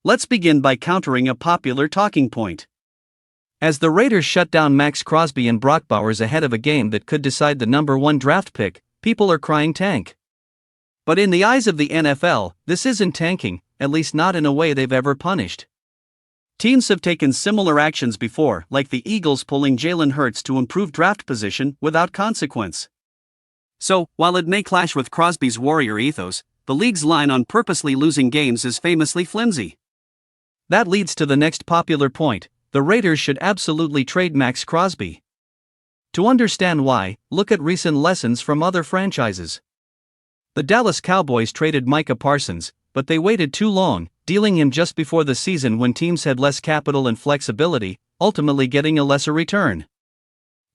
Let's begin by countering a popular talking point. As the Raiders shut down Max Crosby and Brock Bowers ahead of a game that could decide the number 1 draft pick, people are crying tank. But in the eyes of the NFL, this isn't tanking, at least not in a way they've ever punished. Teams have taken similar actions before, like the Eagles pulling Jalen Hurts to improve draft position without consequence. So, while it may clash with Crosby's warrior ethos, the league's line on purposely losing games is famously flimsy. That leads to the next popular point: the Raiders should absolutely trade Max Crosby. To understand why, look at recent lessons from other franchises. The Dallas Cowboys traded Micah Parsons, but they waited too long, dealing him just before the season when teams had less capital and flexibility, ultimately getting a lesser return.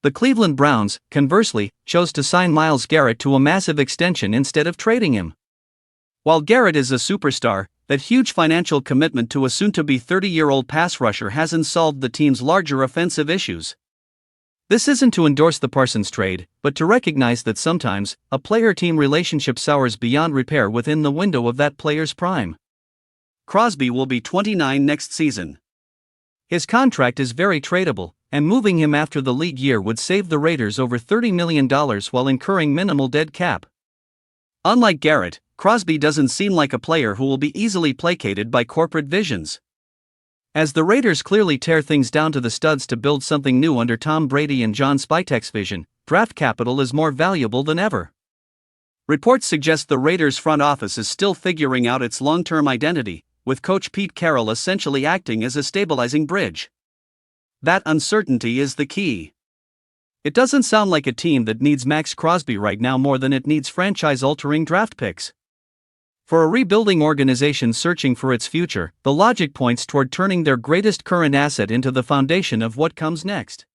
The Cleveland Browns, conversely, chose to sign Myles Garrett to a massive extension instead of trading him. While Garrett is a superstar, that huge financial commitment to a soon-to-be 30-year-old pass rusher hasn't solved the team's larger offensive issues. This isn't to endorse the Parsons trade, but to recognize that sometimes, a player-team relationship sours beyond repair within the window of that player's prime. Crosby will be 29 next season. His contract is very tradable, and moving him after the league year would save the Raiders over $30 million while incurring minimal dead cap. Unlike Garrett, Crosby doesn't seem like a player who will be easily placated by corporate visions. As the Raiders clearly tear things down to the studs to build something new under Tom Brady and John Spytek's vision, draft capital is more valuable than ever. Reports suggest the Raiders' front office is still figuring out its long-term identity, with coach Pete Carroll essentially acting as a stabilizing bridge. That uncertainty is the key. It doesn't sound like a team that needs Max Crosby right now more than it needs franchise-altering draft picks. For a rebuilding organization searching for its future, the logic points toward turning their greatest current asset into the foundation of what comes next.